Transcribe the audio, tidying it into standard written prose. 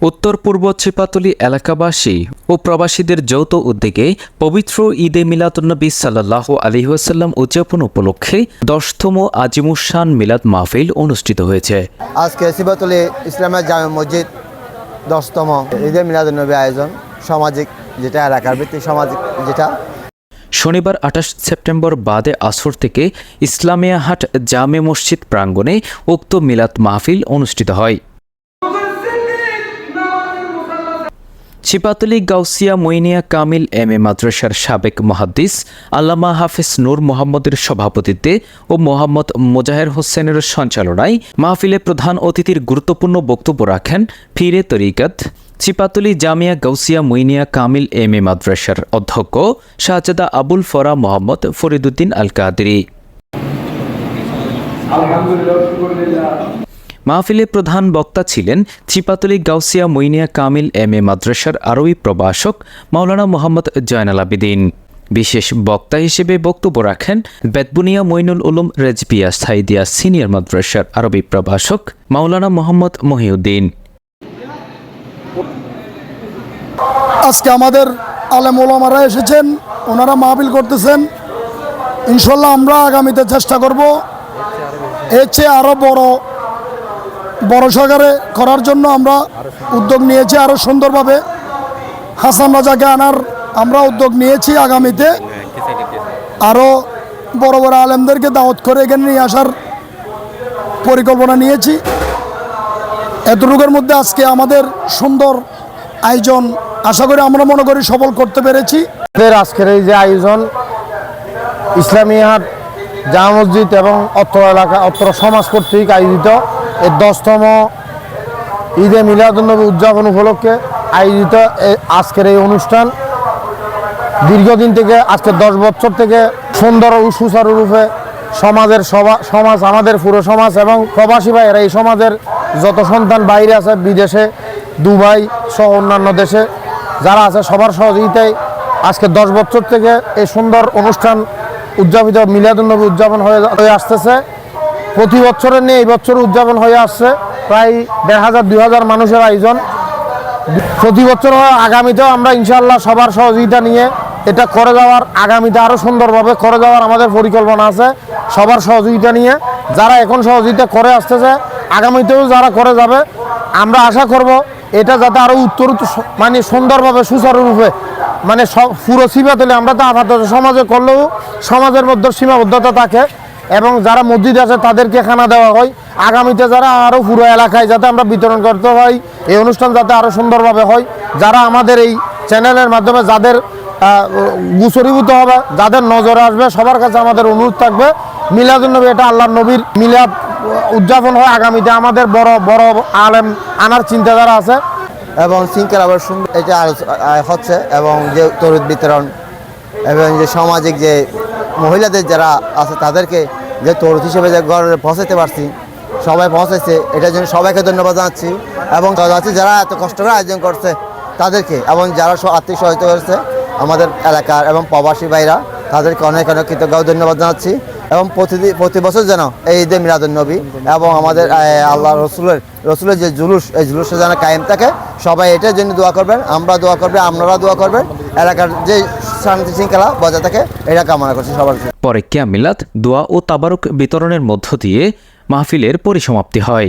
উত্তর পূর্ব ছিপাতলী এলাকাবাসী ও প্রবাসীদের যৌথ উদ্যোগে পবিত্র ঈদে মিলাদুন্নবী সাল্লাল্লাহু আলাইহি ওয়াসাল্লাম উদযাপন উপলক্ষে ১০তম আজিমুশান মিলাদ মাহফিল অনুষ্ঠিত হয়েছে। আজকে ছিপাতলী ইসলামিয়া জামে মসজিদ ১০তম ঈদে মিলাদুন্নবী আয়োজন, সামাজিক যেটা এলাকার ভিত্তিক সামাজিক যেটা শনিবার ২৮ সেপ্টেম্বর বাদে আসর থেকে ইসলামিয়া হাট জামে মসজিদ প্রাঙ্গণে উক্ত মিলাদ মাহফিল অনুষ্ঠিত হয়। ছিপাতলী গাউসিয়া মইনিয়া কামিল এম.এ মাদ্রাসার সাবেক মুহাদ্দিস আল্লামা হাফেজ নূর মোহাম্মদের সভাপতিত্বে ও মোহাম্মদ মোজাহের হোসেনের সঞ্চালনায় মাহফিলে প্রধান অতিথির গুরুত্বপূর্ণ বক্তব্য রাখেন পীরে তরিকাত ছিপাতলী জামিয়া গাউসিয়া মইনিয়া কামিল এম.এ মাদ্রাসার অধ্যক্ষ শাহজাদা আবুল ফরা মোহাম্মদ ফরিদুদ্দিন আল কাদরি। মাহফিলে প্রধান বক্তা ছিলেন ছিপাতলী গাউসিয়া মইনিয়া কামিল এম.এ মাদ্রাসার আরবি প্রভাষক মাওলানা মোহাম্মদ জয়নাল আবেদিন। বিশেষ বক্তা হিসেবে বক্তব্য রাখেন বেতবুনিয়া মইনুল উলুম রেজবিয়া সাইদিয়া সিনিয়র মাদ্রাসার আরবি প্রভাষক মাওলানা মোহাম্মদ মহিউদ্দিন। আজকে আমাদের আলেম ওলামারা এসেছেন, ওনারা মাহফিল করতেছেন। ইনশাল্লাহ আমরা আগামীতে চেষ্টা করব এর চেয়ে আরও বড় সহকারে করার জন্য আমরা উদ্যোগ নিয়েছি। আরও সুন্দরভাবে হাসান রাজাকে আনার আমরা উদ্যোগ নিয়েছি। আগামীতে আরও বড় বড় আলেমদেরকে দাওয়াত করে এখানে নিয়ে আসার পরিকল্পনা নিয়েছি। এতটুকুর মধ্যে আজকে আমাদের সুন্দর আয়োজন আশা করি আমরা মনে করি সফল করতে পেরেছি। আজকের এই যে আয়োজন ইসলামিয়া হাট জামে মসজিদ এবং অত্র এলাকা অত্র সমাজ কর্তৃক আয়োজিত এর ১০তম ঈদে মিলাদুন্নবী উদযাপন উপলক্ষে আয়োজিত আজকের এই অনুষ্ঠান দীর্ঘদিন থেকে আজকে ১০ বছর থেকে সুন্দর ও সুচারুরূপে সমাজ আমাদের পুরো সমাজ এবং প্রবাসী ভাইয়েরা এই সমাজের যত সন্তান বাইরে আছে বিদেশে দুবাই সহ অন্যান্য দেশে যারা আছে সবার সহযোগিতায় আজকে ১০ বছর থেকে এই সুন্দর অনুষ্ঠান উদযাপিত মিলাদুন্নবী উদযাপন হয়ে আসতেছে। প্রতি বছরের নিয়ে এই বছর উদযাপন হয়ে আসছে প্রায় ১,৫০০-২,০০০ মানুষের আয়োজন প্রতি বছর হয়। আগামীতেও আমরা ইনশাআল্লাহ সবার সহযোগিতা নিয়ে এটা করে যাওয়ার আগামীতে আরও সুন্দরভাবে করে যাওয়ার আমাদের পরিকল্পনা আছে। সবার সহযোগিতা নিয়ে যারা এখন সহযোগিতা করে আসতেছে আগামীতেও যারা করে যাবে আমরা আশা করব এটা যাতে আরও উত্তর মানে সুন্দরভাবে সুচারুরূপে মানে পুরো ছিপাতলী আমরা তো আপাতত সমাজে করলেও সমাজের মধ্যে সীমাবদ্ধতা থাকে এবং যারা মসজিদ আছে তাদেরকে খানা দেওয়া হয়। আগামীতে যারা আরও পুরো এলাকায় যাতে আমরা বিতরণ করতে হয়, এই অনুষ্ঠান যাতে আরও সুন্দরভাবে হয়। যারা আমাদের এই চ্যানেলের মাধ্যমে যাদের গুছরীভূত হবে, যাদের নজরে আসবে, সবার কাছে আমাদের অনুরোধ থাকবে মিলাদুন্নবী এটা আল্লাহর নবীর মিলাদ উদযাপন হয়। আগামীতে আমাদের বড় বড় আলেম আনার চিন্তাধারা আছে এবং শৃঙ্খলা আবার সুন্দর এটা হচ্ছে এবং যে তরুদ বিতরণ এবং যে সামাজিক যে মহিলাদের যারা আছে তাদেরকে যে তরুদ হিসেবে যে ঘরে পৌঁছাতে পারছি, সবাই পৌঁছাইছে, এটার জন্য সবাইকে ধন্যবাদ জানাচ্ছি এবং যারা এত কষ্ট করে আয়োজন করছে তাদেরকে এবং যারা আর্থিক সহায়তা করেছে আমাদের এলাকার এবং প্রবাসী ভাইরা তাদেরকে অনেক অনেক কৃতজ্ঞ ধন্যবাদ জানাচ্ছি এবং প্রতি বছর যেন এই ঈদে মিলাদুন্নবী এবং আমাদের আল্লাহ রসুলের যে জুলুস এই জুলুসে যেন কায়েম থাকে। সবাই এটার জন্য দোয়া করবেন, আমরা দোয়া করবেন, আপনারা দোয়া করবেন, এলাকার যে শান্তি শৃঙ্খলা বজায় থাকে এটা কামনা করছি সবার। পরে কিয়াম মিলাদ, দোয়া ও তাবারুক বিতরণের মধ্য দিয়ে মাহফিলের পরিসমাপ্তি হয়।